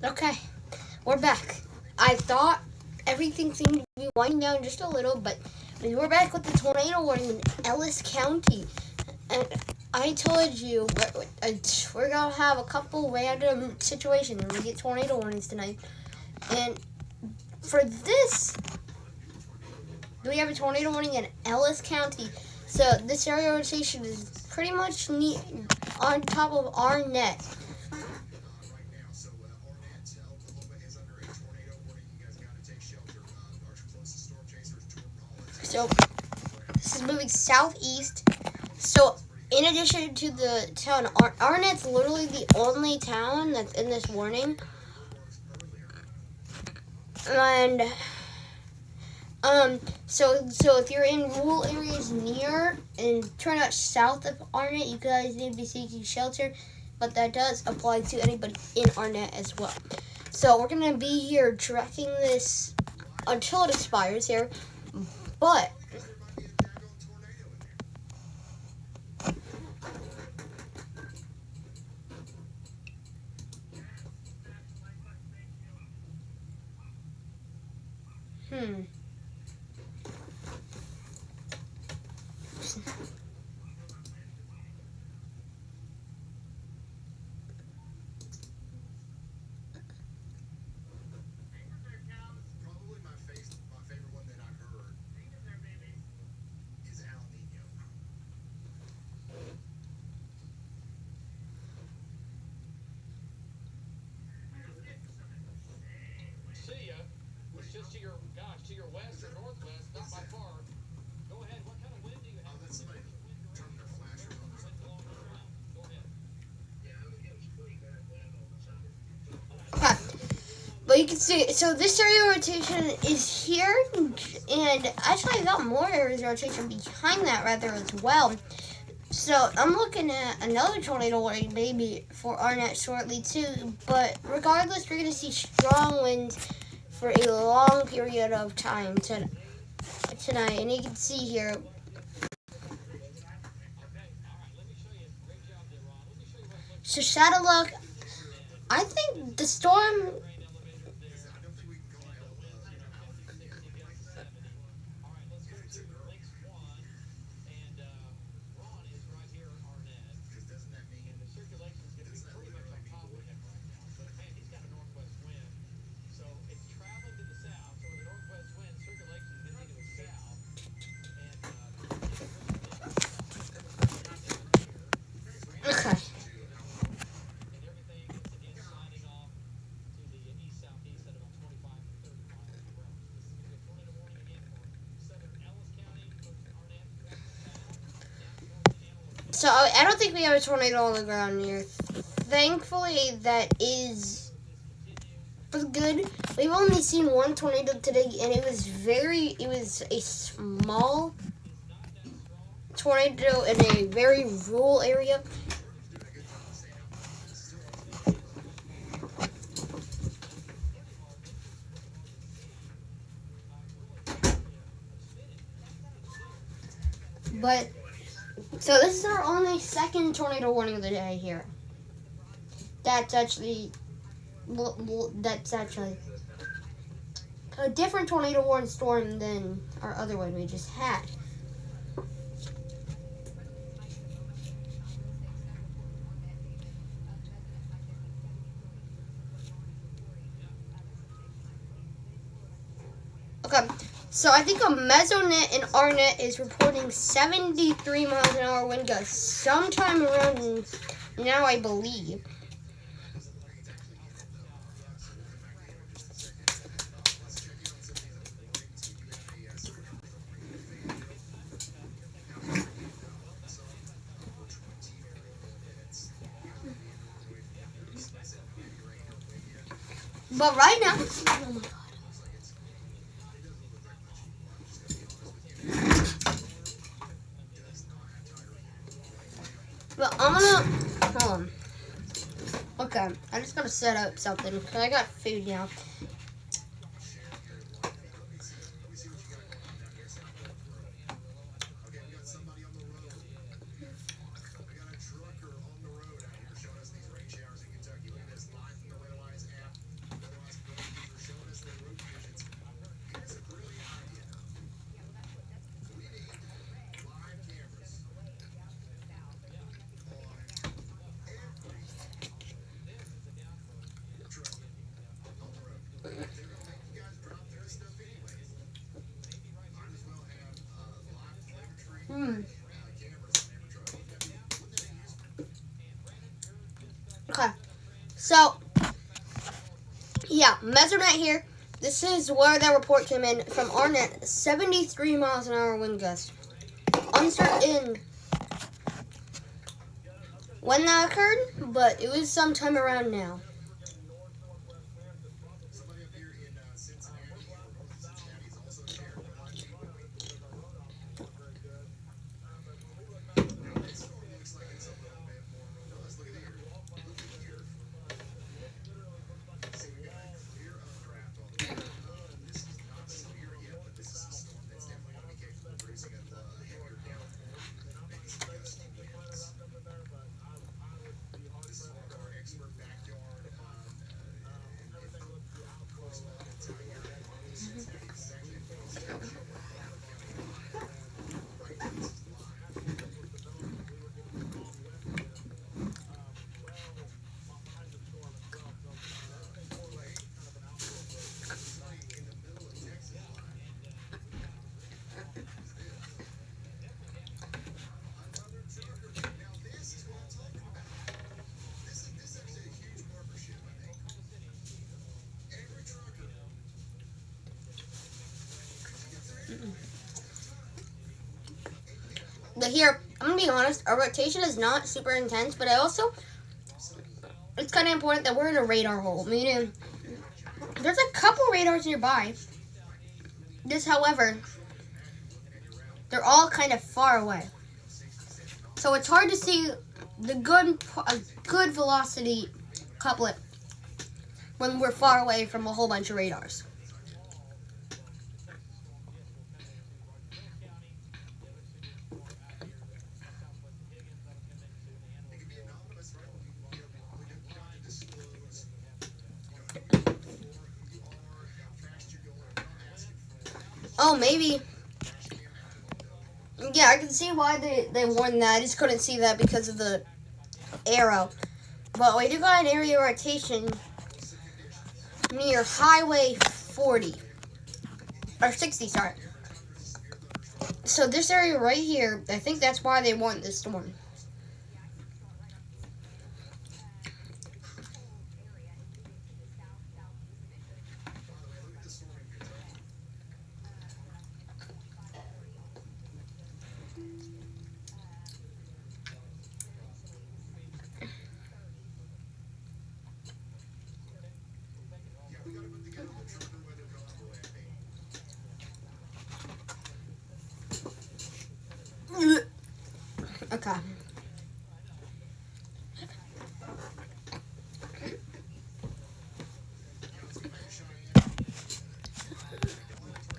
Okay, we're back. I thought everything seemed to be winding down just a little, but we're back with the tornado warning in Ellis County. And I told you we're gonna have a couple random situations when we get tornado warnings tonight. And for this, we have a tornado warning in Ellis County. So this area rotation is pretty much on top of Arnett. So this is moving southeast. So in addition to the town, Arnett's literally the only town that's in this warning. And so if you're in rural areas near and turn out south of Arnett, you guys need to be seeking shelter. But that does apply to anybody in Arnett as well. So we're gonna be here tracking this until it expires here. But to your west or northwest, not by far. Go ahead. What kind of wind do you have? Let somebody turn their flasher on. Go ahead. Yeah, it was pretty bad wind all the time. But you can see, so this area rotation is here, and actually I got more areas rotation behind that rather as well. So I'm looking at another tornado warning maybe for Arnett shortly too, but regardless, we're going to see strong winds for a long period of time tonight. And you can see here. So Shadowlock, I think the storm. Okay. So I don't think we have a tornado on the ground here. Thankfully, that is for good. We've only seen one tornado today, and it was a small tornado in a very rural area. But so this is our only second tornado warning of the day here. That's actually a different tornado warning storm than our other one we just had. Okay, so I think a Mesonet in Arnett is reporting 73 miles an hour wind gusts sometime around now, I believe. But right now, oh my god. But I'm gonna, hold on. Okay, I just gotta set up something because I got food now. So, yeah, Mesonet here. This is where that report came in from RNet. 73 miles an hour wind gust. Uncertain when that occurred, but it was sometime around now. Somebody up here in Cincinnati, or north of Cincinnati, is also sharing the line. This storm looks like it's a little bit more robust. Look at here. Look at here. See, we got a clear updraft all the way. This is not severe yet, but this is a storm that's definitely going to be capable of producing a heavier downpour. Maybe some gusty winds. This is one of our expert backyard. Close to Cincinnati. This is actually a full stretch of Howard County line. Right now, this is live. In the middle of Texas line. Another trucker. Now this is what I'm talking about. This is actually a huge partnership, I think. Every trucker. But here, I'm gonna be honest, our rotation is not super intense, but it's kind of important that we're in a radar hole. Meaning, there's a couple radars nearby. Just, however, they're all kind of far away. So it's hard to see the good velocity couplet when we're far away from a whole bunch of radars. It can be anonymous, right? We don't have to disclose, who you are, how fast you're going. We're not asking for Oh, maybe. cam out the window. Yeah, I can see why they warned that. I just couldn't see that because of the arrow. But we do got an area rotation near Highway 40. Or 60, sorry. So this area right here, I think that's why they warned this storm. By the way, look at this storm in Kentucky. Yeah, we got to put together the trucker weather convoy, I think. Okay.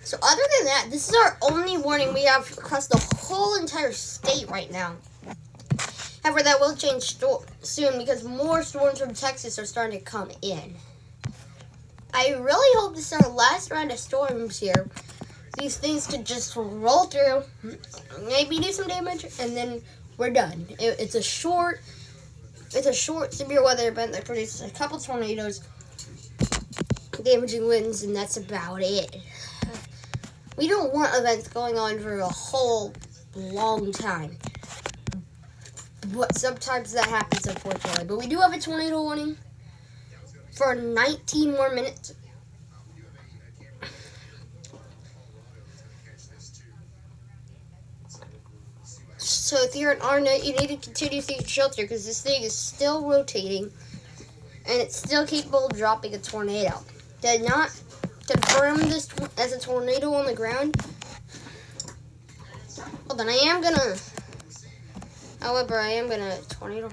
So other than that, this is our only warning we have across the whole entire state right now. However, that will change soon because more storms from Texas are starting to come in. I really hope this is our last round of storms here. These things could just roll through, maybe do some damage, and then we're done. It's a short severe weather event that produces a couple tornadoes, damaging winds, and that's about it. We don't want events going on for a whole long time. But sometimes that happens, unfortunately. But we do have a tornado warning for 19 more minutes. We do have a camera Colorado that's going to catch this too. So we'll see what happens. So if you're an RNet, you need to continue to take shelter because this thing is still rotating and it's still capable of dropping a tornado. Did not confirm this as a tornado on the ground. Well, then I am gonna. However, I am gonna tornado.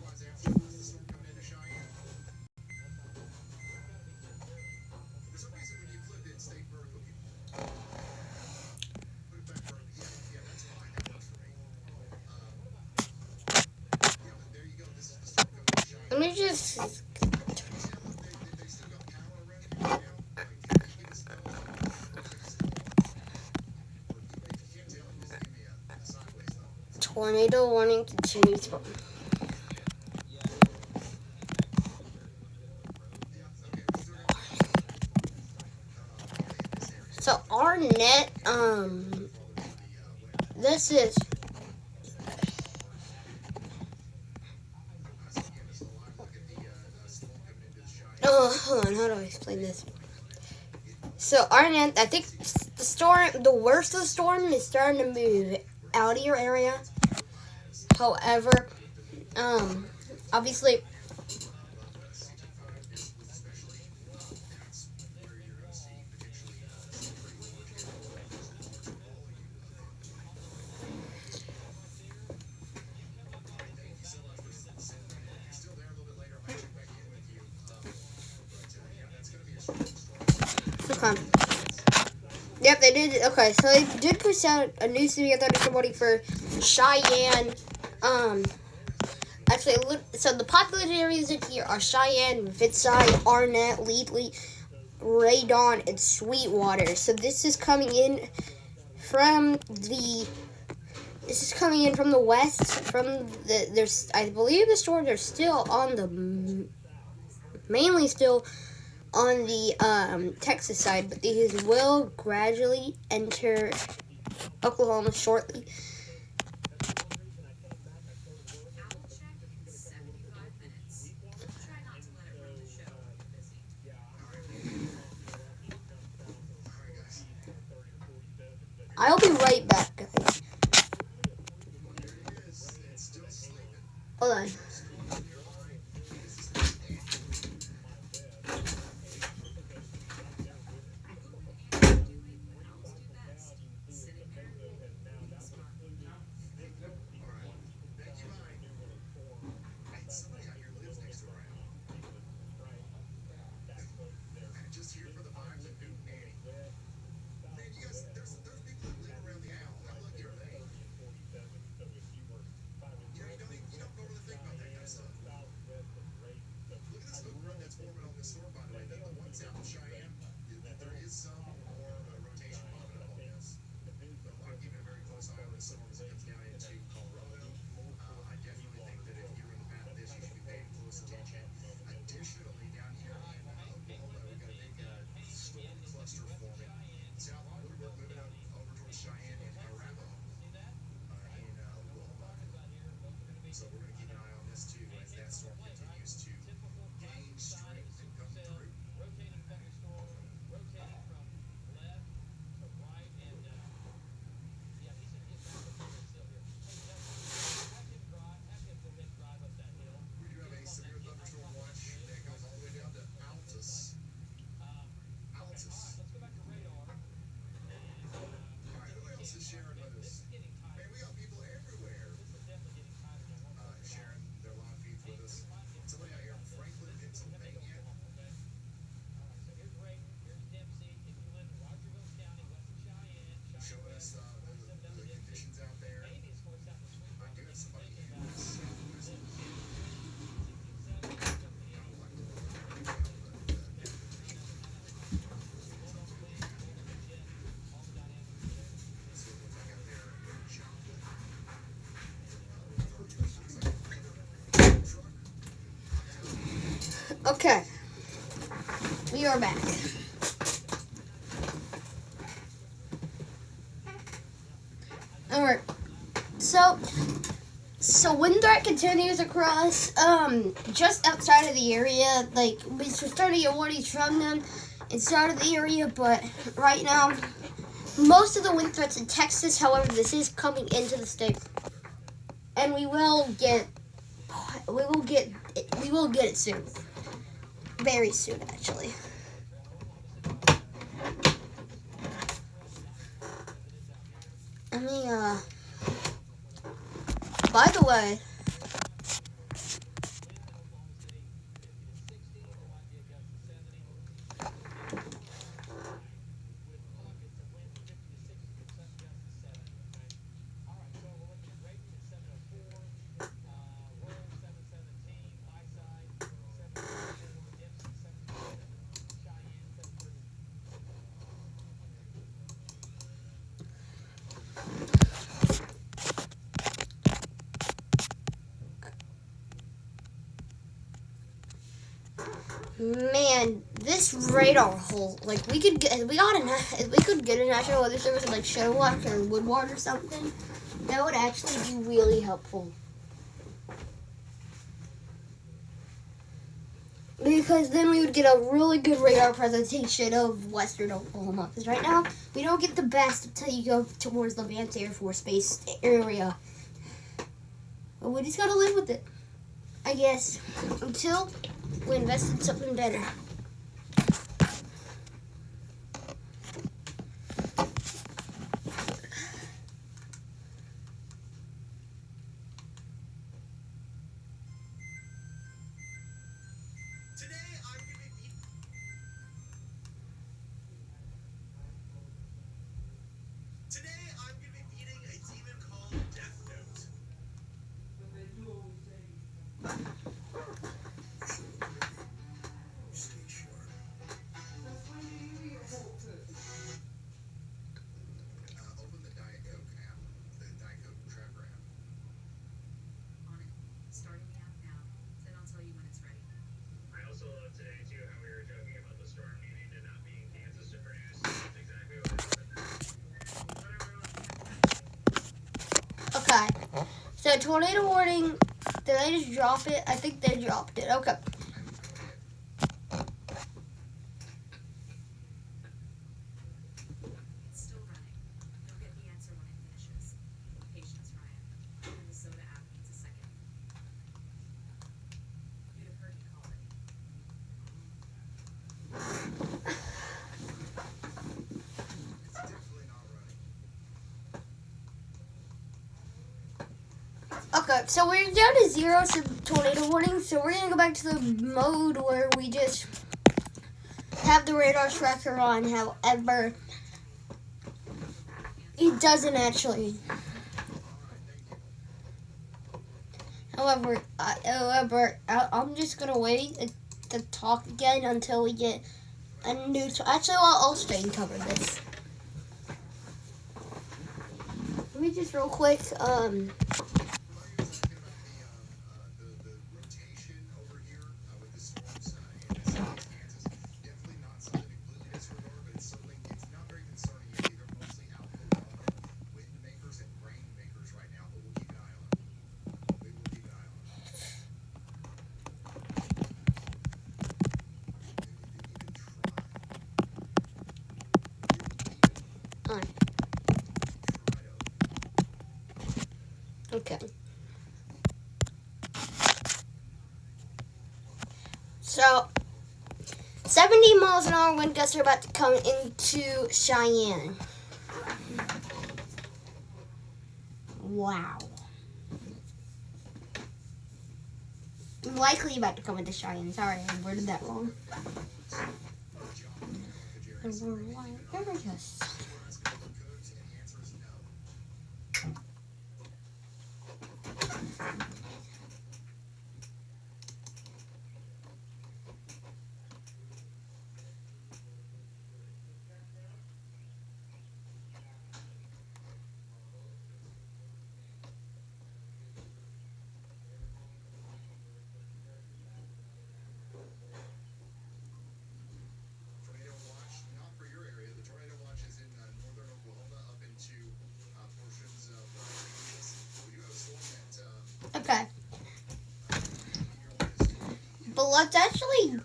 Otherwise, after was the storm coming into Cheyenne? For some reason, when you flipped it, it stayed vertical. Put it back vertical. Yeah, that's fine. That works for me. Yeah, but there you go. This is the storm coming into Cheyenne. Let me just. See how they still got power running right now? Like, can you give us a if you can't tell, just give me a sideways though. Tornado warning continues. Yeah, okay, we still got in this area. So RNet, this is. hold on, how do I explain this? So Arnett, I think the worst of the storm is starting to move out of your area. However, obviously, okay. Yep, they did. Okay, so they did push out a new severe thunderstorm warning for Cheyenne. Actually, so the populated areas in here are Cheyenne, Footside, Arnett, Leadley, Radon, and Sweetwater. So this is coming in from the. This is coming in from the west. From the there's, I believe the storms are still on the, mainly still on the Texas side, but these will gradually enter Oklahoma shortly. I'll be right back, guys. Hold on. Okay, we are back. Alright, so wind threat continues across, just outside of the area. Like, we're starting to get warnings from them inside of the area, but right now, most of the wind threats in Texas. However, this is coming into the state, and we will get it soon. Very soon, actually. I mean, by the way, man, this radar hole, like, we could get a National Weather Service in, like, Showalk or Woodward or something. That would actually be really helpful. Because then we would get a really good radar presentation of western Oklahoma. Because right now, we don't get the best until you go towards the Vance Air Force Base area. But we just gotta live with it, I guess, until we invest in something better. Today I'm gonna be beating a demon called Death Note. Stay sharp. Open the Diet Coke app, the Diet Coke Tracker app. On it. Starting the app now. Then I'll tell you when it's ready. I also love today too how we were joking about the storm needing to not be in Kansas to produce. That's exactly what happened. Okay. So tornado warning, did I just drop it? I think they dropped it. Okay. It's still running. You'll get the answer when it finishes. Patience, Ryan. The Minnesota app needs a second. You'd have heard me call it. It's definitely not running. Okay, so we're down to 0 some tornado warning, so we're gonna go back to the mode where we just have the radar tracker on. However, it doesn't actually. However, I'm just gonna wait to talk again until we get a new. Actually, I'll stay and cover this. Let me just real quick. The rotation over here with the storms in Kansas, definitely not something to completely disregard, but it's not very concerning yet. These are mostly out wind makers and rain makers right now, but we'll keep an eye on them. We will keep an eye on them. On. Okay. So, 70 miles an hour wind gusts are about to come into Cheyenne. Wow. Likely about to come into Cheyenne. Sorry, I worded that wrong. There we just. Tornado watch, not for your area. The tornado watch is in northern Oklahoma up into portions of Kansas. We do have a storm that Okay. But let's actually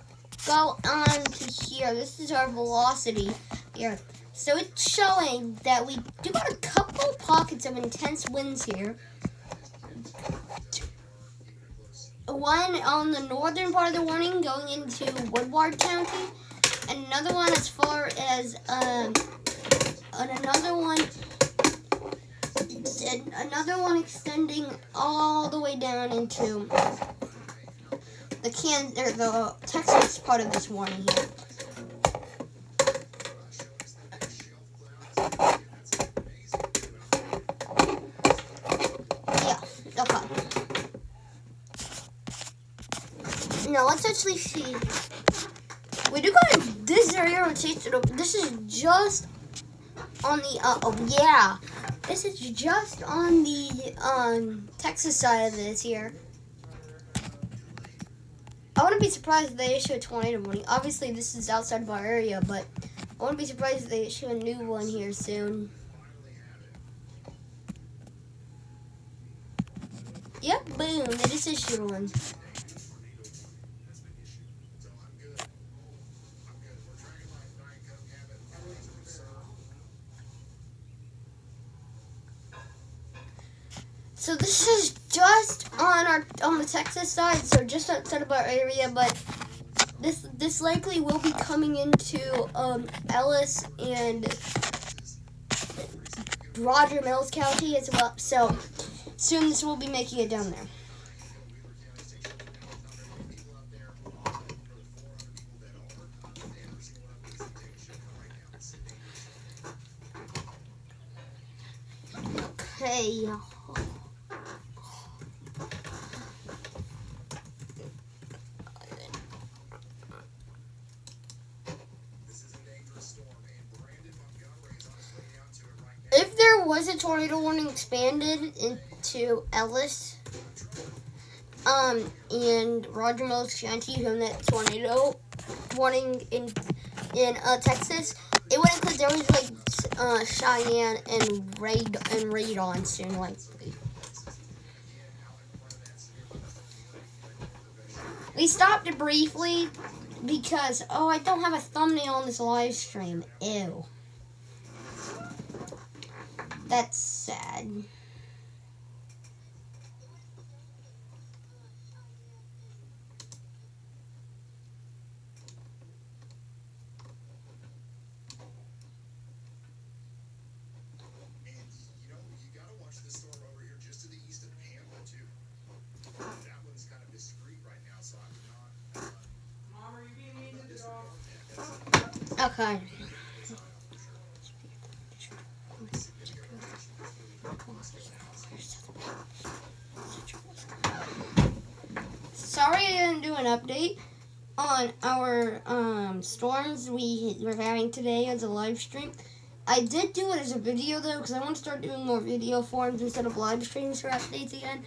go on to here. This is our velocity here. So it's showing that we do got a couple pockets of intense winds here. One on the northern part of the warning going into Woodward County, and another one as far as another one extending all the way down into the Texas part of this warning here. Yeah, okay. Now let's actually see. We do got this area rotation. This is just on the this is just on the Texas side of this here. I wouldn't be surprised if they issue a tornado warning. Obviously, this is outside of our area, but I wouldn't be surprised if they issue a new one here soon. Yep, boom, they just issued one. So this is just on the Texas side, so just outside of our area, but this likely will be coming into Ellis and Roger Mills County as well. So soon this will be making it down there. Okay. If there was a tornado warning expanded into Ellis, and Roger Mills County from that tornado warning in Texas, it would include areas like Cheyenne and Radon soon likely. We stopped it briefly because I don't have a thumbnail on this live stream. Ew. That's sad. Okay. Sorry I didn't do an update on our storms we're having today as a live stream. I did do it as a video though, because I want to start doing more video forms instead of live streams for updates again.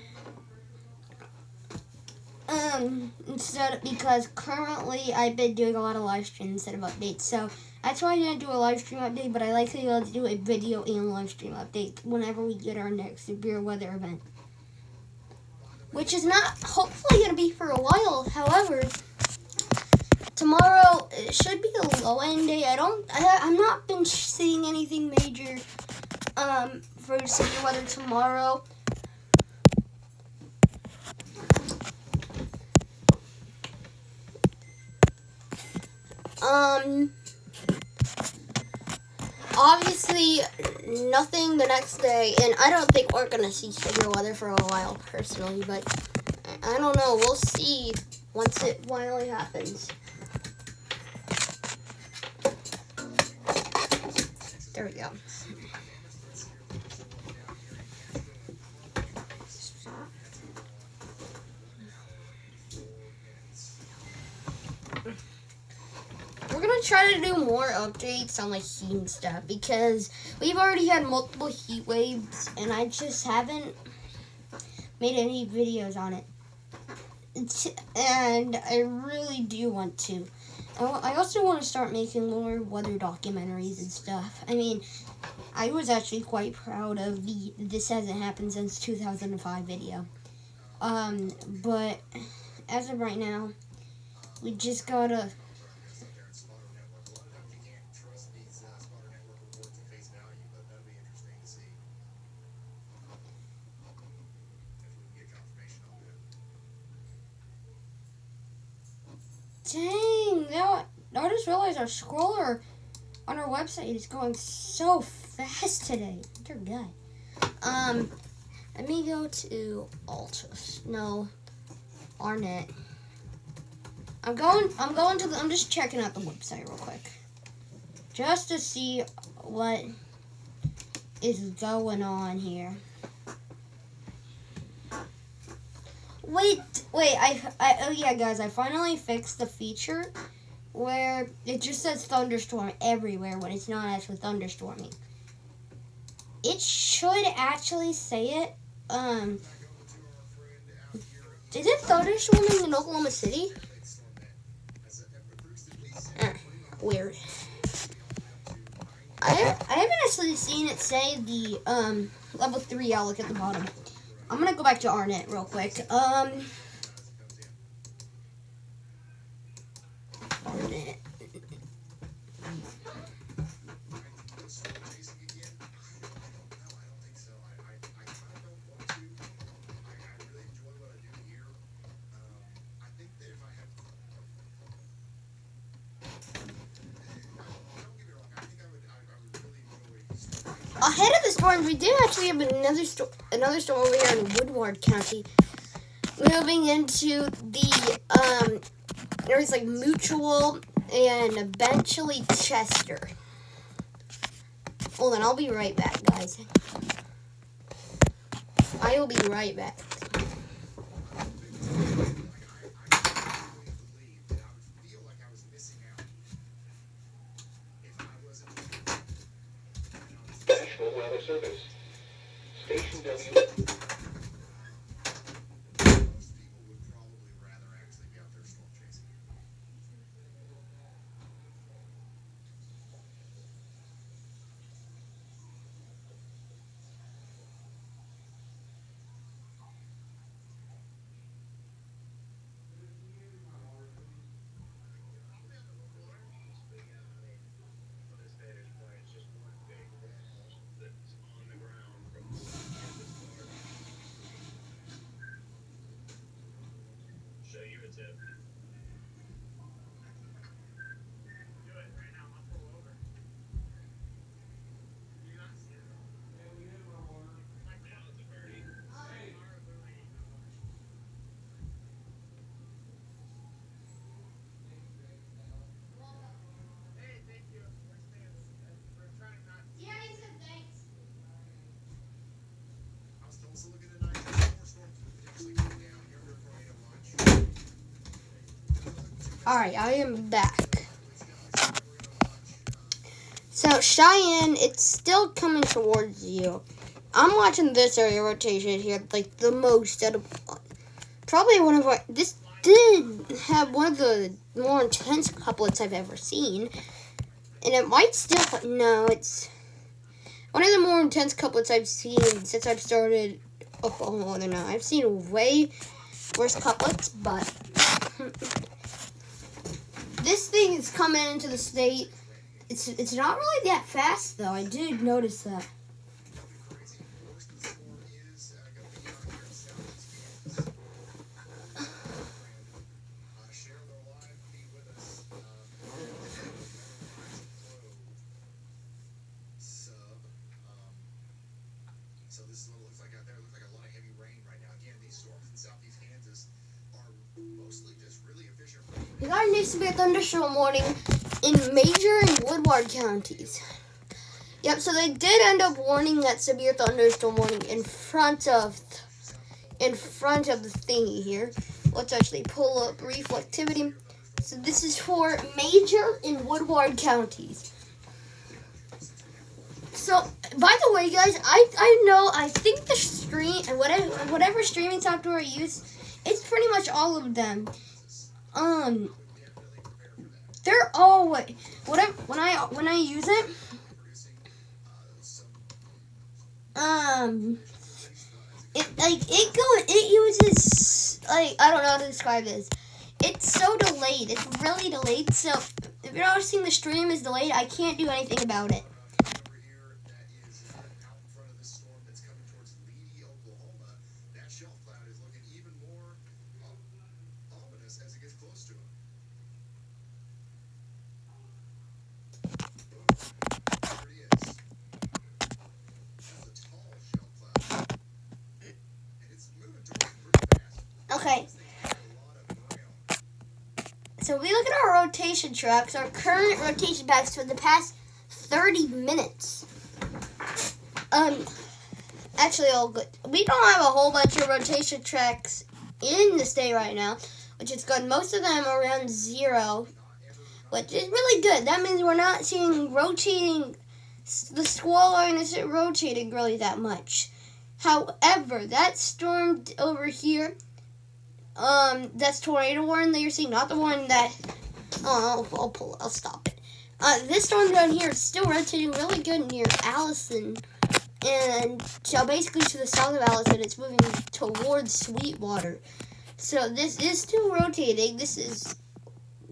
Because currently I've been doing a lot of live streams instead of updates, so that's why I didn't do a live stream update, but I like to be able to do a video and live stream update whenever we get our next severe weather event. Which is not hopefully going to be for a while. However, tomorrow it should be a low end day. I'm not been seeing anything major for severe weather tomorrow. Obviously nothing the next day, and I don't think we're gonna see severe weather for a while personally, but I don't know, we'll see once it finally happens. There we go. We're gonna try to do more updates on like heat and stuff because we've already had multiple heat waves and I just haven't made any videos on it. And I really do want to. I also want to start making more weather documentaries and stuff. I mean, I was actually quite proud of the This Hasn't Happened Since 2005 video. But as of right now, we just gotta... Dang, I just realized our scroller on our website is going so fast today. Dear God. Let me go to Altus. No, Arnet. I'm just checking out the website real quick. Just to see what is going on here. Wait, oh yeah, guys, I finally fixed the feature where it just says thunderstorm everywhere when it's not actually thunderstorming. It should actually say it. Is it thunderstorming in Oklahoma City? Weird. I haven't actually seen it say the level 3 outlook at the bottom. I'm gonna go back to Arnet real quick. Arnet. storms. We did actually have another storm over here in Woodward County. Moving into the there's like Mutual and eventually Chester. Hold on, I'll be right back, guys. I will be right back. National Weather Service. Station W. Most people would probably rather actually be out there storm chasing. Show you a tip. Do it right now. I'll pull over. Do you not see it? Like now it's a birdie. Hey, thank you. We're trying not to. Yeah, he said thanks. I was also looking at night. More storms potentially coming down here for tornado watch. Alright, I am back. So, Cheyenne, it's still coming towards you. I'm watching this area rotation here, like the most out of probably one of our. This did have one of the more intense couplets I've ever seen, and it might still. No, it's one of the more intense couplets I've seen since I've started Oklahoma. No, I've seen way worse couplets, but this thing is coming into the state. It's not really that fast though. I did notice that. Crazy. Worst of the storm is going to be out here in southeast Kansas. Cheryl, they're live. Be with us. Sub. So this is what it looks like out there. It looks like a lot of heavy rain right now. Again, these storms in southeast Kansas are mostly just really efficient rain. We got a new severe thunderstorm warning in Major and Woodward counties. Yep, so they did end up warning that severe thunderstorm warning in front of the thingy here. Let's actually pull up reflectivity. So this is for Major and Woodward counties. So, by the way, guys, I think the stream, whatever streaming software I use, it's pretty much all of them. They're all whatever when I use it. It uses like I don't know how to describe this. It's so delayed. It's really delayed. So if you're noticing the stream is delayed, I can't do anything about it. Over here, that is out in front of this storm that's coming towards Leedy, Oklahoma. That shelf cloud is looking even more ominous as it gets close to him. There it is. That's a tall shelf cloud. And it's moving towards him pretty fast. Okay. A lot of ground. So we look at our rotation tracks, our current rotation packs for the past 30 minutes. Actually, all good. We don't have a whole bunch of rotation tracks in the state right now, which is good. Most of them are around 0, which is really good. That means we're not seeing rotating. The squall line isn't rotating really that much. However, that storm over here, that's tornado warning that you're seeing, not the one that. Oh, I'll stop it. This storm down here is still rotating really good near Allison. And so basically to the south of Allison, it's moving towards Sweetwater. So this is still rotating. This is,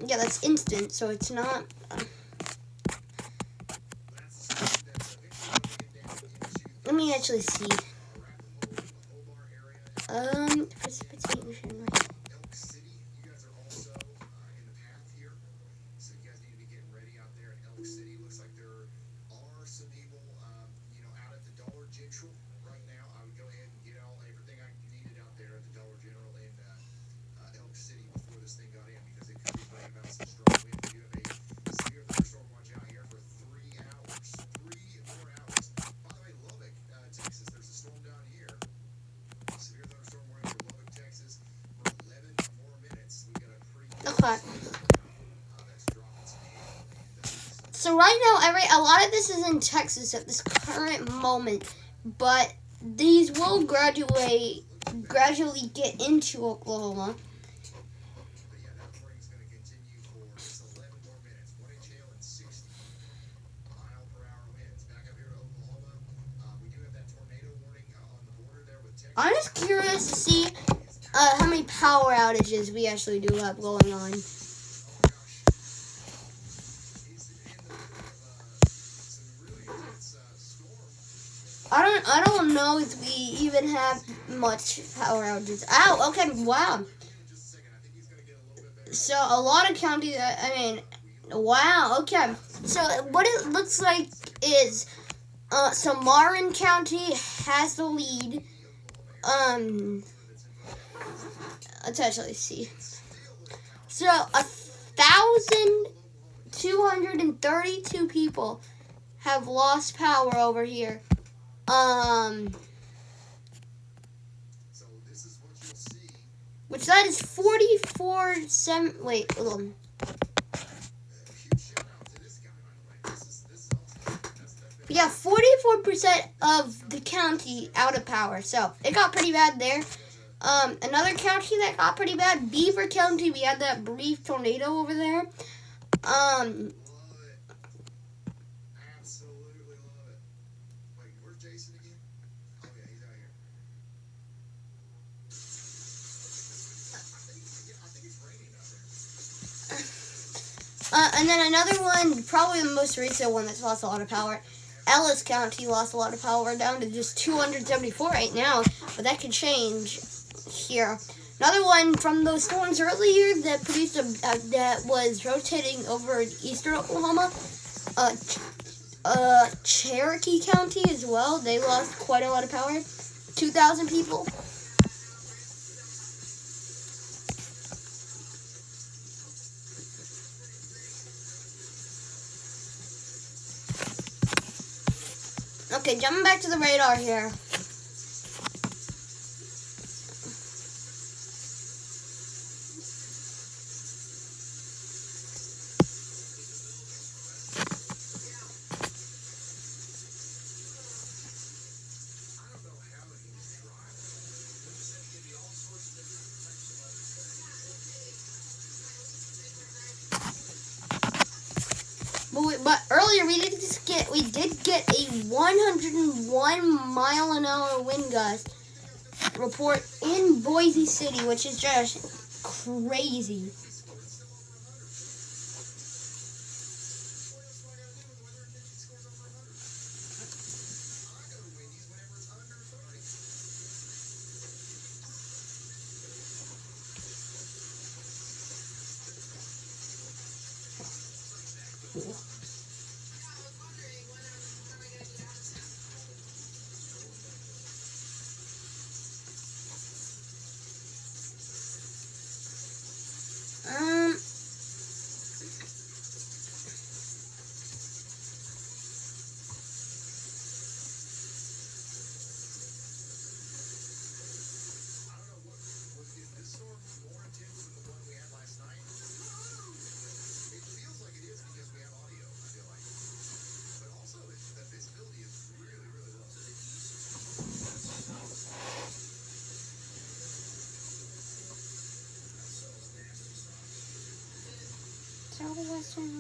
yeah, that's instant, so it's not. Let me actually see. Precipitation. Elk City, you guys are also in the path here, so you guys need to be getting ready out there in Elk City. Looks like there are some people, out at the Dollar Okay. So right now, a lot of this is in Texas at this current moment, but these will gradually get into Oklahoma. But yeah, that warning's going to continue for just 11 more minutes. 1-inch hail and 60 mile-per-hour winds. Back up here to Oklahoma, we do have that tornado warning on the border there with Texas. I'm just curious to see how many power outages we actually do have going on. Oh gosh, he's in the middle of some really intense storm. I don't know if we even have much power outages. Ow, okay, wow. In just a second, I think he's going to get a little bit better. So a lot of counties, wow, okay. So what it looks like is, so Marin County has the lead. Let's actually see. So 1,232 people have lost power over here. So this is what you'll see. Which that is 44.7. Wait, hold on. Huge shout out to this guy, by the way. This is awesome. That's Yeah, 44% of the county out of power. So it got pretty bad there. Another county that got pretty bad, Beaver County. We had that brief tornado over there. love it. Absolutely love it. Wait, where's Jason again? Oh yeah, he's out here. I think it's raining out there. And then another one, probably the most recent one that's lost a lot of power. Ellis County lost a lot of power. We're down to just 274 right now, but that could change here. Another one from those storms earlier that produced that was rotating over eastern Oklahoma. Cherokee County as well. They lost quite a lot of power. 2,000 people. Okay, jumping back to the radar here. I don't know how he's driving. But earlier we did get a 101 mile an hour wind gust report in Boise City, which is just crazy. Southwestern. Is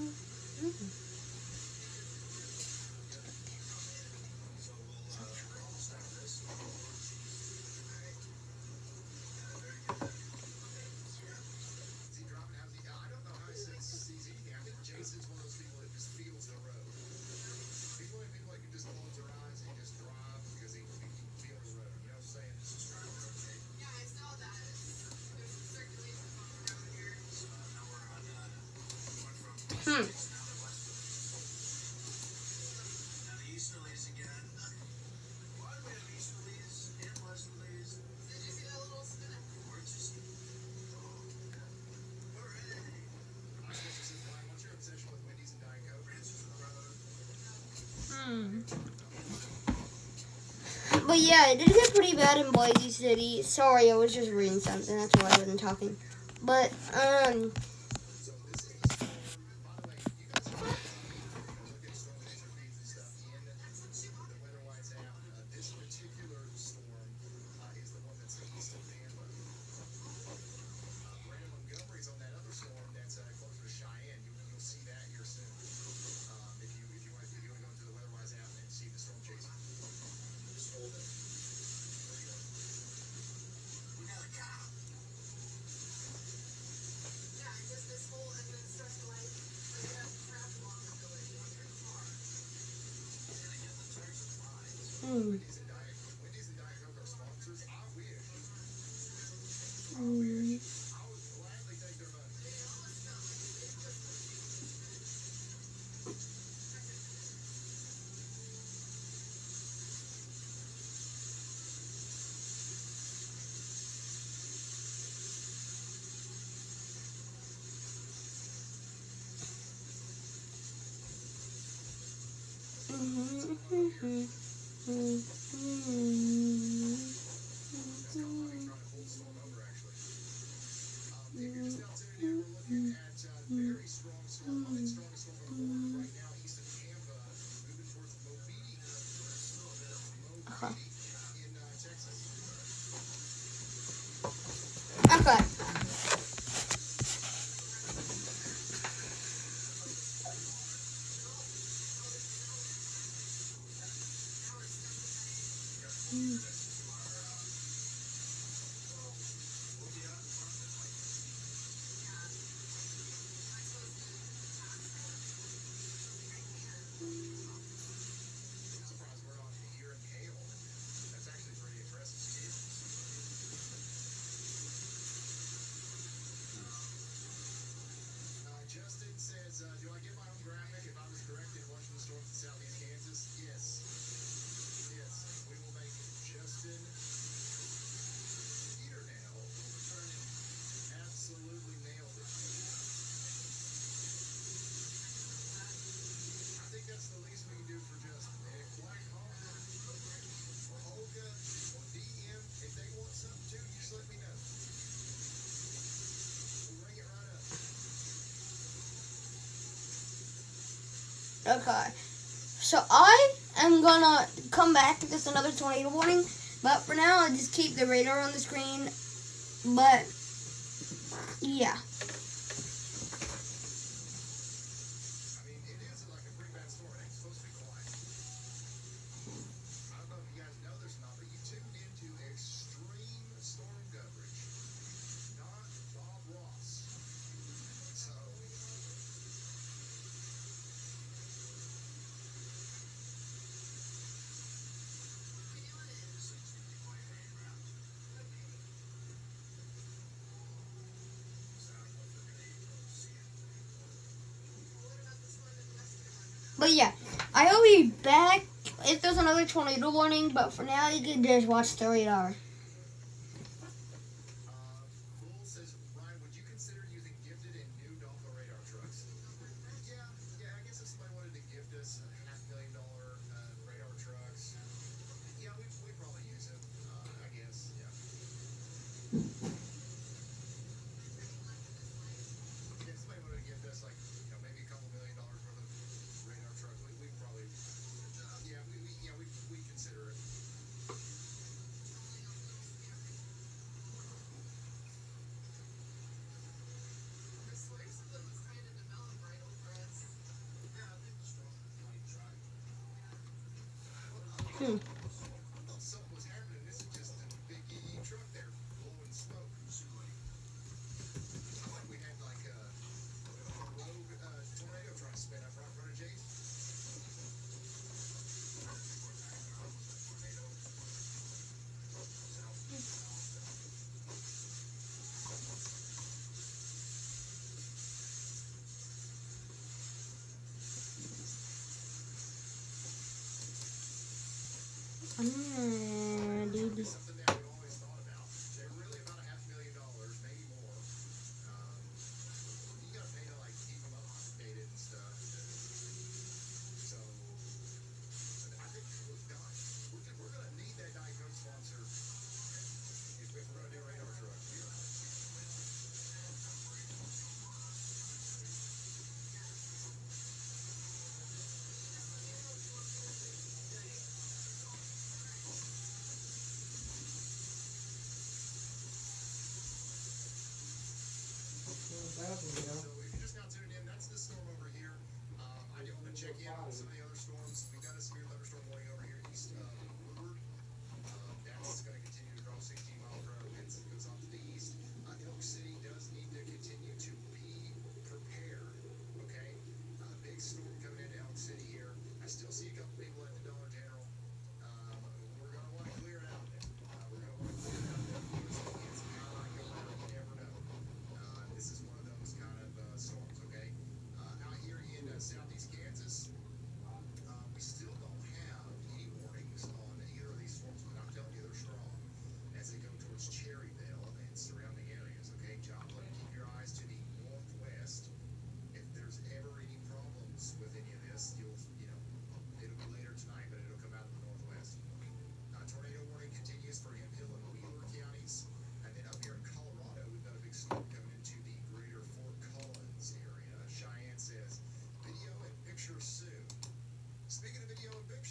he dropping? How's he? I don't know how he sees anything. I think Jason's one of those people that just feels the road. He's one of the people that can just close their eyes and just drive because he can feel the road. You know what I'm saying? Yeah, I saw that. There's some circulation going around here. Hmm. Now the easterlies again. Why do we have easterlies and westerlies? Did you see that little snap? We're just. Hooray! My sister says, Ryan, what's your obsession with Wendy's and Diet Coke? Francis Road. But yeah, it did get pretty bad in Boise City. Sorry, I was just reading something. That's why I wasn't talking. But Wendy's and Diet Coke are sponsors. I wish. I would gladly take their money. That's not money trying to pull the storm over, actually. If you're just now tuning in, we're looking at very strong storm, Monday's strongest storm on the board right now, east of Tampa, moving towards Mobeetie. Mobeetie in Texas. Okay. I'm surprised we're not hearing hail. That's actually pretty impressive. Justin says, do I get my own graphic if I was correct in watching the storms in southeast Kansas? Yes. Yes. We will make Justin Peter now will return it. Absolutely nailed it. I think that's the least we can do for Justin. And if Black Hawk or Olga or DM, if they want something too, you just let me know. We'll bring it right up. Okay. So I am gonna come back with just another tornado warning, but for now I'll just keep the radar on the screen. But yeah. I mean, it is like a pretty bad storm. It ain't supposed to be quiet. I don't know if you guys know this or not, but you tuned into extreme storm coverage, not Bob Ross. So, But yeah, I will be back if there's another tornado warning. But for now, you can just watch the radar. Bull says, Ryan, would you consider using gifted and new Doppler radar trucks? Yeah, I guess if somebody wanted to gift us $500,000 radar trucks, yeah, we'd probably use them, I guess, yeah. If somebody wanted to gift us, like, maybe a couple $1 million worth of radar trucks, we'd probably, we'd consider it. Something was happening. This is just a big EE truck there blowing smoke. Like we had like a rogue tornado trying to spin up right in front of Jason. Dude. Something that we always thought about. They're really about $500,000, maybe more. You gotta pay to like keep them updated and stuff. So I think we're gonna need that Diet Coke sponsor if we're gonna do radar trucks here. So if you're just now tuning in, that's the storm over here. I do want to check in on some of the other storms. We've got a severe thunderstorm warning over here east of Woodward. That's going to continue to draw 16-mile-per-hour winds as it goes off to the east. Elk City does need to continue to be prepared. Okay, big storm coming into Elk City here. I still see a couple people at the Dollar General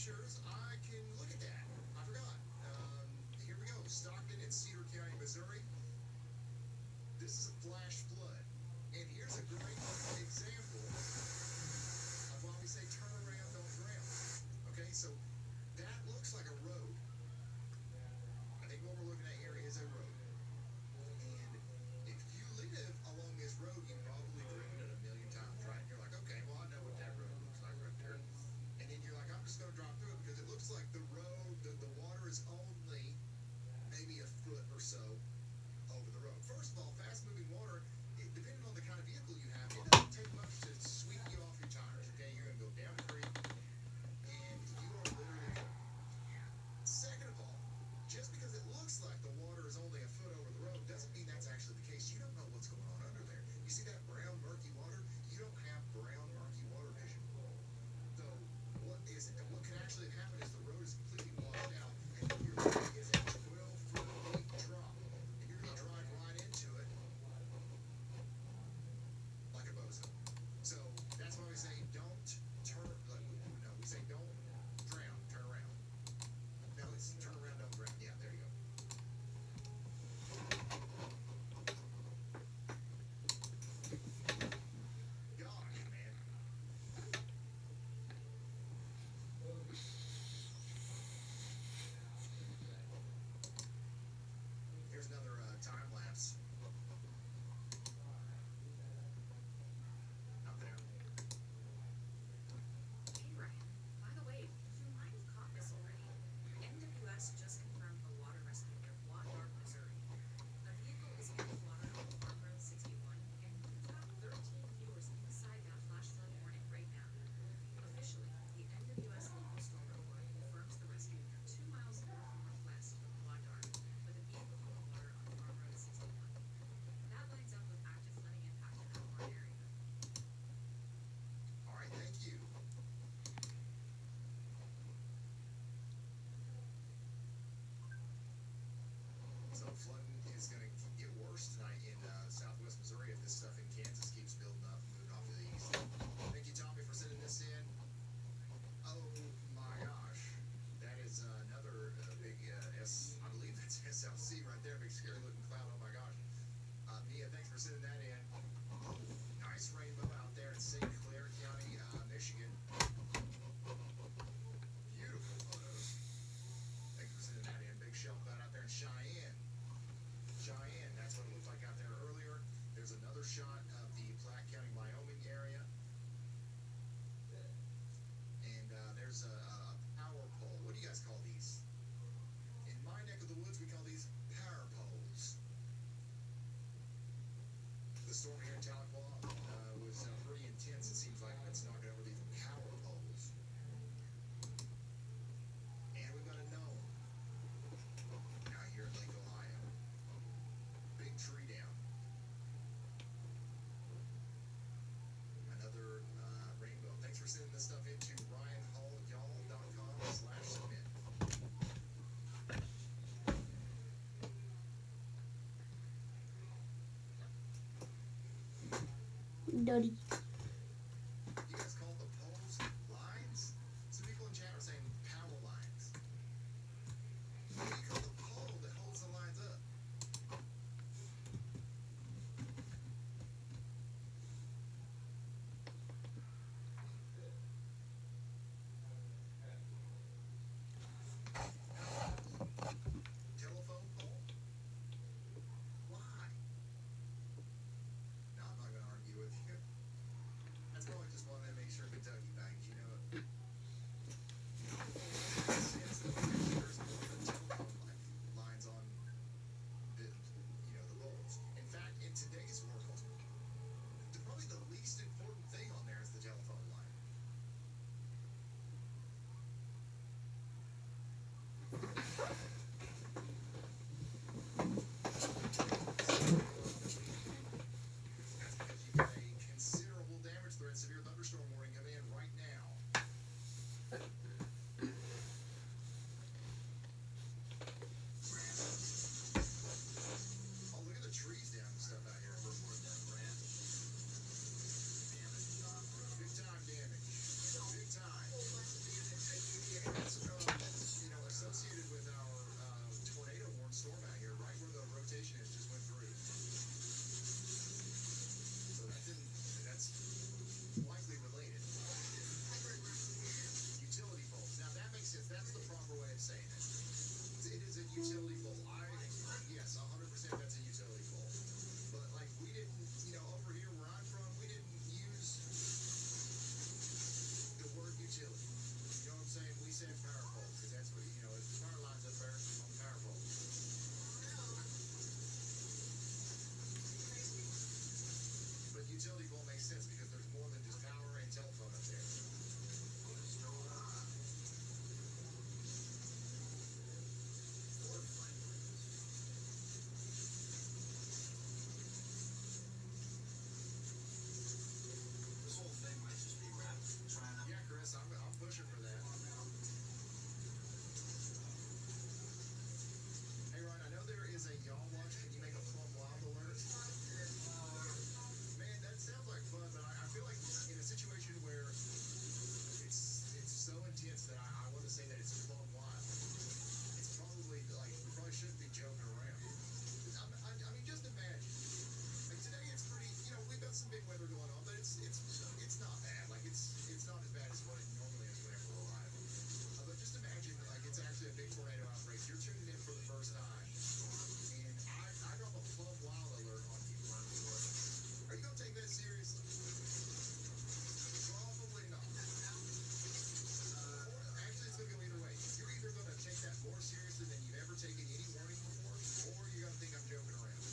pictures, I can look at that. I forgot. Here we go. Stockton and Cedar County, Missouri. This is a flash flood. And here's a great example of why we say turn around, don't drown. Okay, so that looks like a road. I think what we're looking at here is a road. And if you live along this road, you've probably driven it a million times, right? You're like, okay, well, I know what that road looks like right there. And then you're like, I'm just going to drive through it because it looks like the road, the water is only maybe a foot or so over the road. First of all, fast-moving water, depending on the kind of vehicle you have, it doesn't take much to sweep you off your tires, okay? You're going to go down the creek, and you are literally going. Second of all, just because it looks like the water is only a foot over the road doesn't mean that's actually the case. You don't know what's going on under there. You see that brown, murky water? You don't have brown, murky water vision. So what can actually happen is the road is completely washed out, and what you're looking is a 12-foot deep drop, and you're going to drive right into it like a bozo. So that's why we say don't turn. No, we say don't drown, turn around. No, it's turn around, don't drown. Yeah, there you go. Gosh, man. Here's another time lapse. Up there. Hey Ryan, by the way, you might have caught this already. NWS just confirmed a water rescue near Blood Dark, Missouri. A vehicle is in the water on Farm Road 61, and we've got 13 viewers inside that flash flood warning right now. Officially, the NWS local storm report confirms the rescue near 2 miles northwest of Blood Dark, with a vehicle in the water on Farm Road 61. That lines up with active flooding impact in that Warren area. All right, thank you. So flooding is going to get worse tonight in southwest Missouri if this stuff in Kansas keeps building up, moving off to the east. Thank you, Tommy, for sending this in. Oh my gosh, that is another big I believe that's SLC right there, big scary looking cloud. Oh my gosh. Mia, thanks for sending that in. Nice rainbow out there in St. Clair County, Michigan. Beautiful photos. Thanks for sending that in. Big shell cloud out there in Cheyenne. Cheyenne, that's what it looked like out there earlier. There's another shot of the Platte County, Wyoming area. And there's a power pole. What do you guys call these? In my neck of the woods, we call these power poles. The storm here in Tahlequah was pretty intense. It seems like it's knocking over these power poles. And we've got a gnome out here in Lake Ohio. Big tree down. Another rainbow. Thanks for sending this stuff into ryanhallyall.com/submit. Dirty. You guys call the poles lines? Some people in chat are saying power lines. What do you call the pole that holds the lines up? Telephone pole? Why? No, I'm not going to argue with you. big weather going on, but it's not bad. Like it's not as bad as what it normally is whenever we're live. But just imagine like it's actually a big tornado outbreak. You're tuning in for the first time, and I drop a flood wild alert on you. Are you gonna take that seriously? Probably not. Actually, it's gonna go either way. You're either gonna take that more seriously than you've ever taken any warning before, or you're gonna think I'm joking around.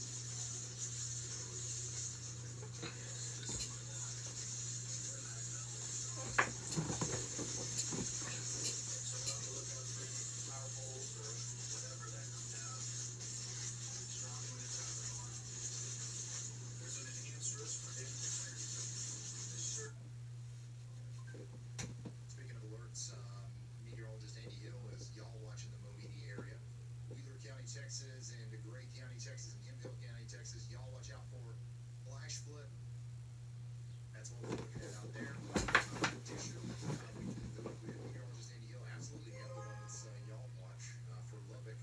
Speaking of alerts, meteorologist Andy Hill is y'all watching the Mohegan area, Wheeler County, Texas, and Gray County, Texas, and Hemphill County, Texas. Y'all watch out for flash flood. That's what we're looking at out there. Additionally, the meteorologist Andy Hill absolutely nailed it on this y'all watch for Lubbock.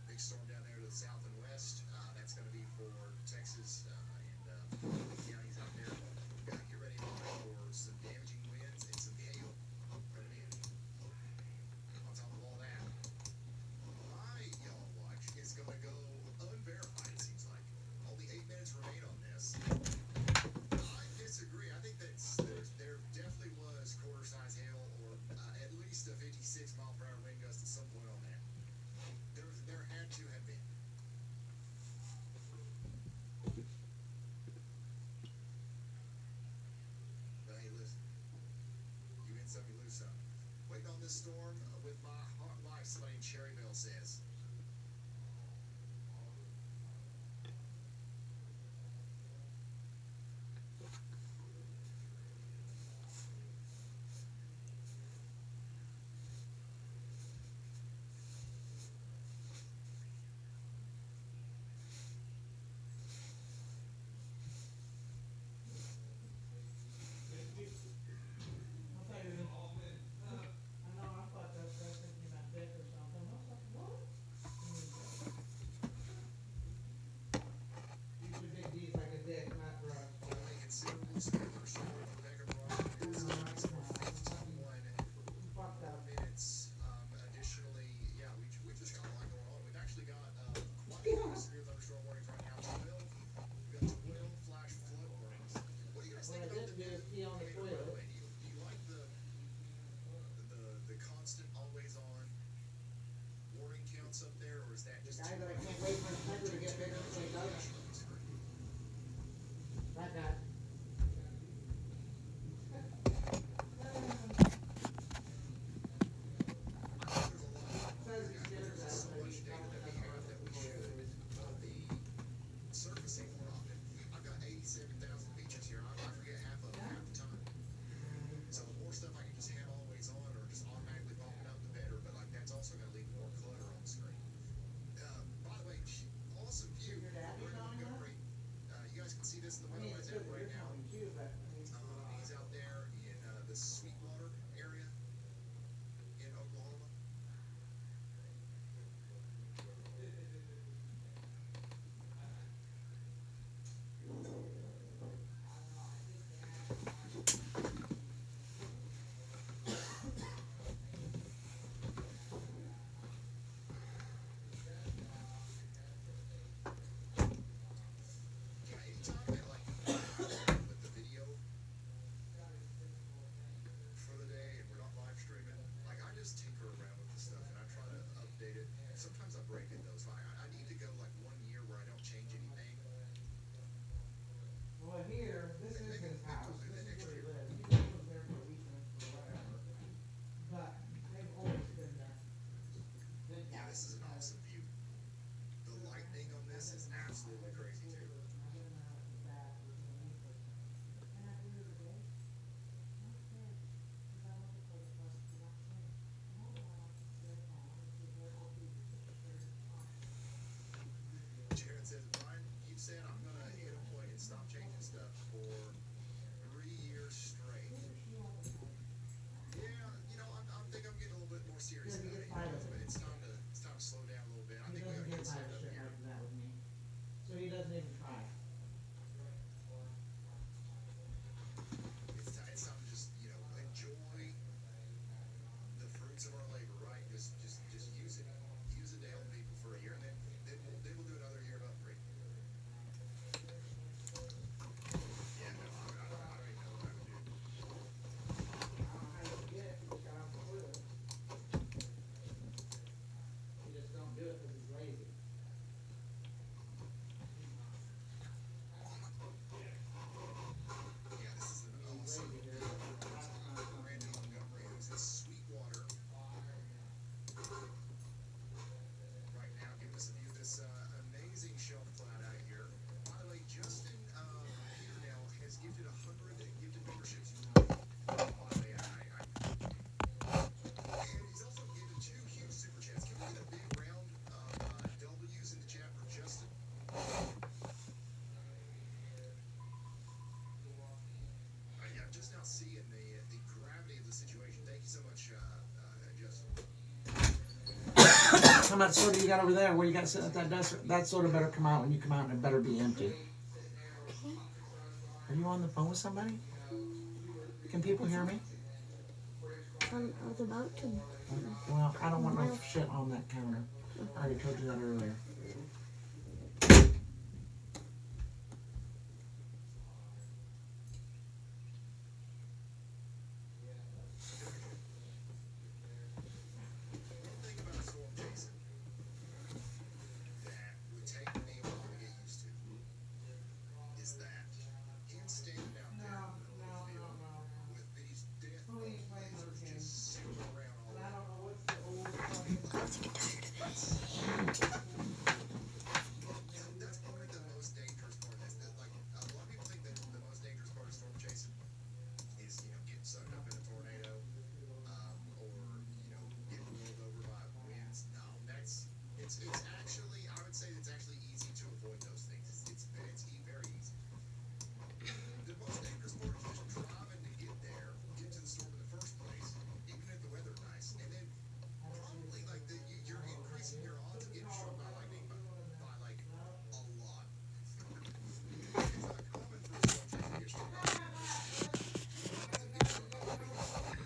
Big storm down there to the south and west. That's going to be for Texas and counties out there. Get ready for some damaging winds and some hail coming in. On top of all that, my y'all watch is going to go unverified, it seems like. Only 8 minutes remain on this. I disagree. I think that there definitely was quarter-size hail or at least a 56-mile-per-hour wind gust at some point on that. There had to have been. But hey, listen. You win some, you lose some. Waiting on this storm with my hot wife, somebody in Cherryville says. Additionally, yeah, we just got a lot going on. We've actually got quite a few severe thunderstorm warnings right now. 12, we've got 12 flash flood warnings. What do you guys think about the new? Do you like the constant, always on warning counts up there, or is that just Guy too that I much? can't wait for his finger to get bigger so he does it. That guy. Says he's scared of that, So but much he's data not that we have that we should be surfacing more often. I've got 87,000 features here. I forget half of them half the time. So the more stuff I can just have always on or just automatically popping up, the better. But like that's also going to leave more clutter on the screen. By the way, awesome view. Your daddy's Right on on that? Montgomery. You guys can see this in the I mean, weather it's good that right you're now. telling too, but I mean, He's out there in the Sweetwater area in Oklahoma. Yeah, anytime I like with the video for the day and we're not live streaming, like I just tinker around with the stuff and I try to update it. Sometimes I break it though, so I need to go like 1 year where I don't change anything. well, here, this is his house, Maybe this next is where he year. lives. He just was there for a weekend or whatever. But they've always been there. Good Yeah, guys. this is an awesome view. The lightning on this is absolutely crazy too. Jared says, Brian, you said I'm gonna hit a point and stop changing stuff for 3 years straight. Yeah, I think I'm getting a little bit more serious Yeah, about he it. gets tired of it. But it's time to slow down a little bit. I He think we doesn't gotta get get tired set of up shit here. like that with me. So he doesn't even try. without seeing the gravity of the situation. Thank you so much, Justin. How much soda you got over there? Where you got sitting at that desk? That soda better come out when you come out, and it better be empty. Are you on the phone with somebody? Can people hear me? I was about to. Well, I don't want no shit on that counter. I already told you that earlier. One thing about storm chasing that would take me a while to get used to is that him standing out there in the middle of the field with these death lasers just zipping around all over. That's probably the most dangerous part. Like a lot of people think that the most dangerous part of storm chasing is getting sucked up in a tornado, or getting rolled over by winds. No, it's actually, I would say it's actually easy to avoid those things. It's very easy. The most dangerous part is just driving to get there, get to the storm in the first place, even if the weather's nice, and then probably like you're increasing your odds of getting struck by lightning by like a lot. It's not common for a storm chaser to get struck by lightning. It's get struck by lightning a lot.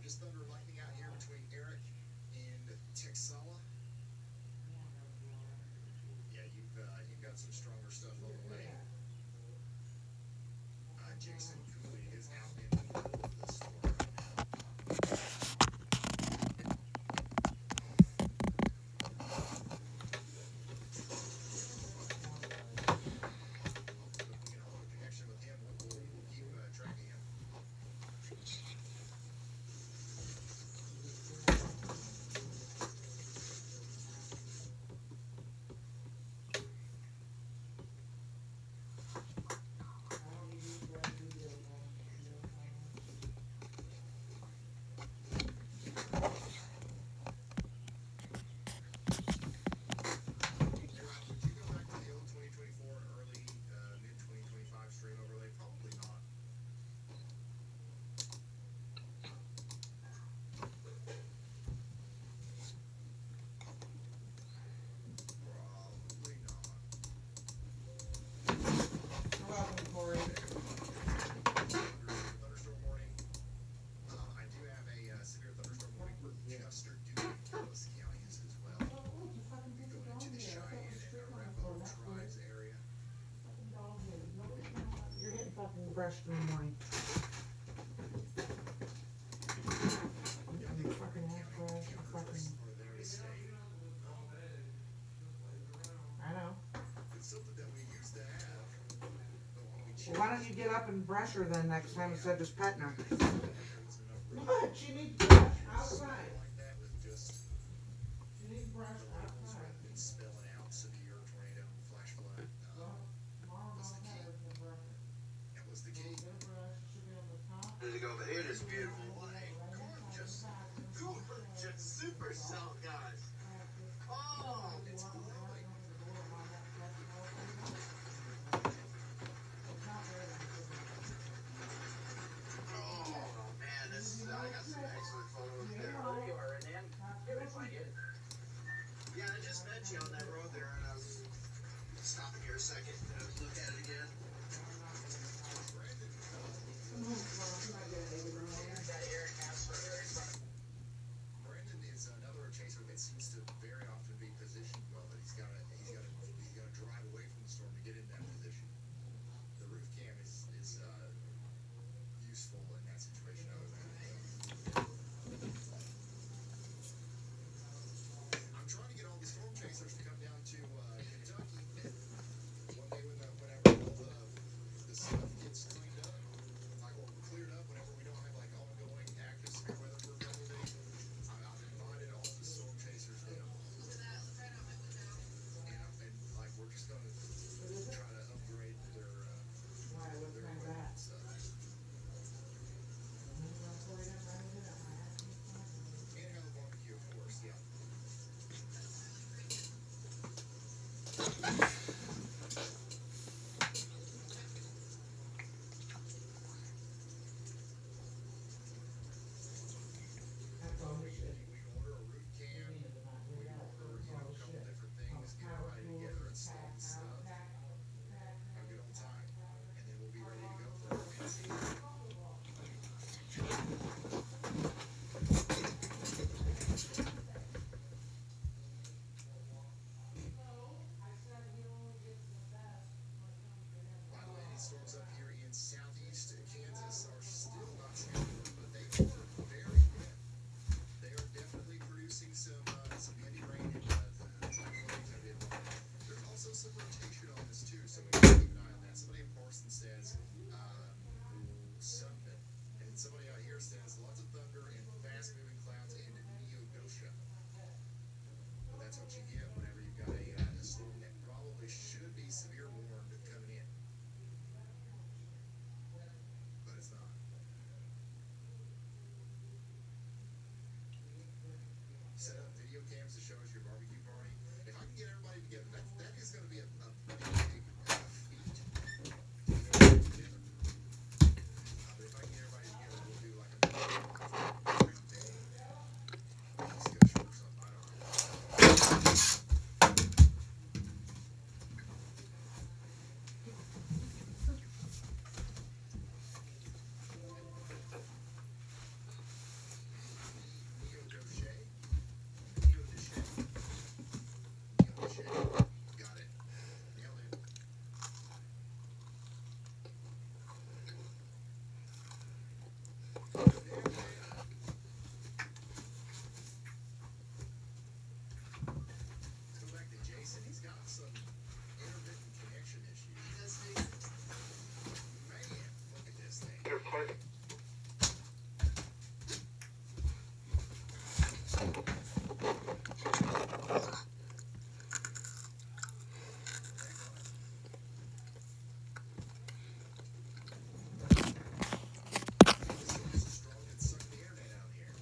Just thunder and lightning out here between Eric and Texala. Yeah, you've got some stronger stuff on the way. Jason Cooley is out in the middle of the storm right now. Hopefully we can hold a connection with him. We'll keep tracking him. Would you go back to the old 2024 and early mid 2025 stream overlay? Probably not. Probably not. You're welcome, Corey. Thunderstorm warning. I do have a severe thunderstorm warning for Custer, Duke, and Douglas counties as well. Going into the Cheyenne and Arapahoe Tribes area. You're getting fucking brushed in the morning. Yeah, I think Fucking county half brush, counters fucking. are there to stay. I know. It's something that we used to have. But when we Well, why don't you get up and brush her then next time instead of just petting her? there wasn't enough room What? She needs to brush outside. like that with just She needs to brush the levels outside. rather than spelling out severe tornado, flash flood. Tomorrow What's the I'll key? have her to brush her. That was the key. Get a brush, it should be on the top. There you go, but it is beautiful. Gorgeous. Gorgeous. Super south, guys. Oh, It's lovely. oh man, this I got some excellent photos there. Where you are, Nan? Good, I get it. Yeah, I just met you on that road there, and I was stopping here a second to look at it again. Brandon is another chaser times to show us your barbecue party. If I can get everybody together, that is going to be a big feat together. But if I can get everybody together, we'll do like a round day discussion or something. I don't know. Neo Doche. Neo Doche. Neo Doche. Got it. Nailed it. Let's go back to Jason. He's got some intermittent connection issues. Man, look at this thing. This storm is so strong it sucked the internet out of here.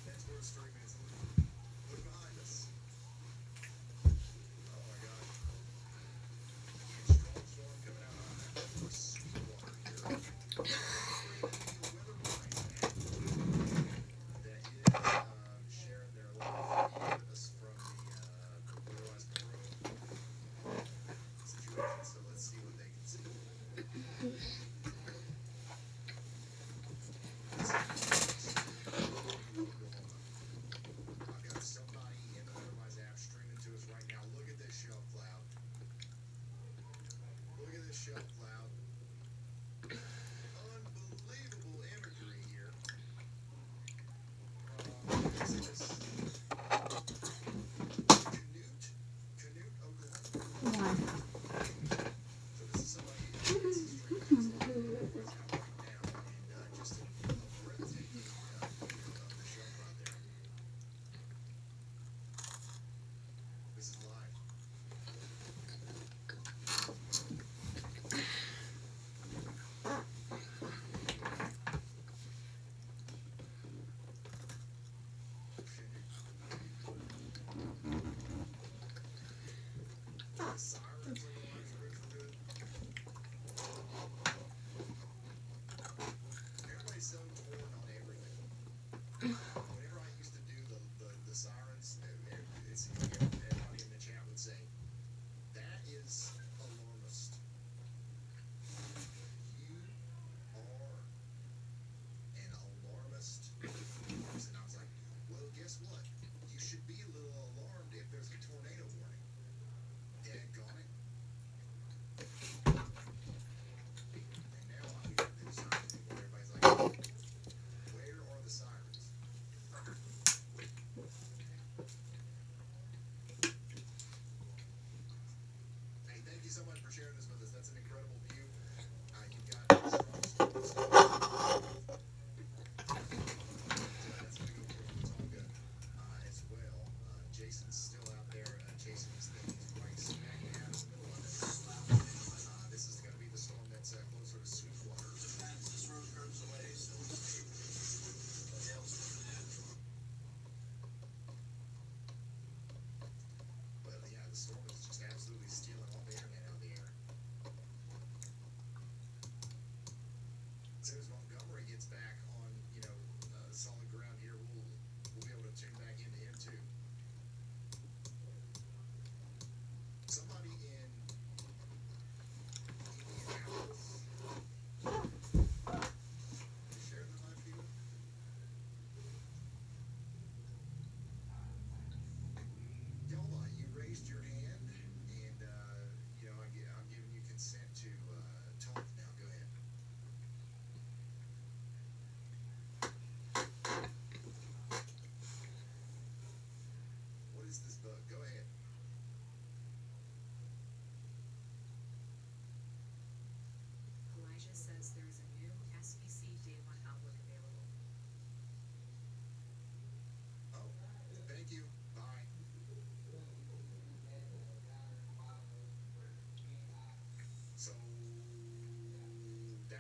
That's where it's 3 minutes. Look behind us. Oh my God. Strong storm coming out of Sweetwater here. Weather warning that is sharing their live feed with us from the Realize Pro situation. So let's see what they can see. I've got somebody in the Weatherwise app streaming to us right now. Look at this shelf cloud. Look at this shelf cloud. Unbelievable imagery here. What is this? Canute, Oklahoma. So this is somebody who's streaming to us right now, and just a breathtaking view of the shelf right there. This is live. The sirens are going for good. Everybody's so torn on everything. Whenever I used to do the sirens, it seems like everybody in the chat would say, that is alarmist. You are an alarmist person. I was like, well, guess what? You should be a little alarmed if there's a tornado warning. Daggone it. And now I hear this siren where everybody's like, where are the sirens? Hey, thank you so much for sharing this with us. That's an incredible view. You've got strong storms. So that's gonna go through. It's all good. As well, Jason's still out there. Jason is right smack dab in the middle of it. This is gonna be the storm that's closer to Sweetwater. This road curves away, so the tail's coming in. But yeah, the storm is just absolutely stealing all the internet out of the air.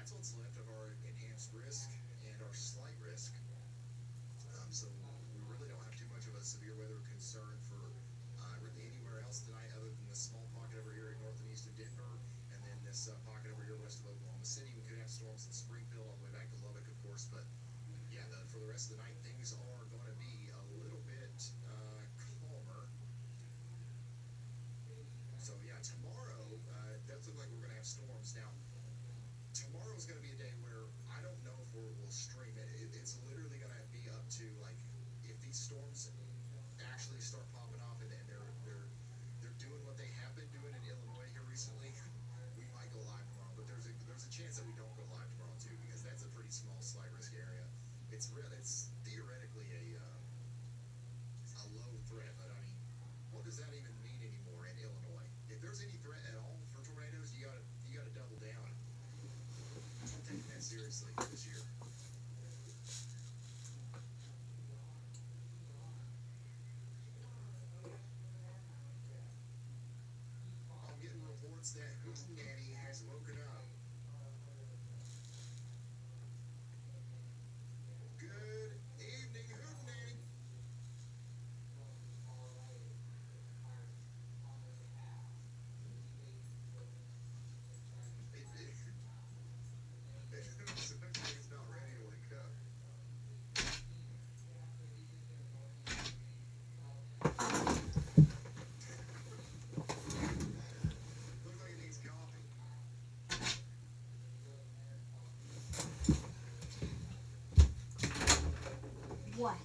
that's what's left of our enhanced risk and our slight risk. So we really don't have too much of a severe weather concern for really anywhere else tonight, other than the small pocket over here north and east of Denver, and then this pocket over here west of Oklahoma City. We could have storms in Springfield all the way back to Lubbock, of course, but yeah, for the rest of the night, things are going to be a little bit calmer. So yeah, tomorrow it does look like we're going to have storms. Now, tomorrow's going to be a day where I don't know if we'll stream it. It's literally going to be up to, like, if these storms actually start popping off and they're doing what they have been doing in Illinois here recently, we might go live tomorrow. But there's a chance that we don't go live tomorrow too, because that's a pretty small slight risk area. It's theoretically a low threat, but I mean, what does that even mean anymore in Illinois? If there's any threat at all for tornadoes, you gotta double down. Taking that seriously this year. I'm getting reports that Hootenanny has woken up. Good evening, Hootenanny. It's not ready to wake up. Looks like it needs coffee. What?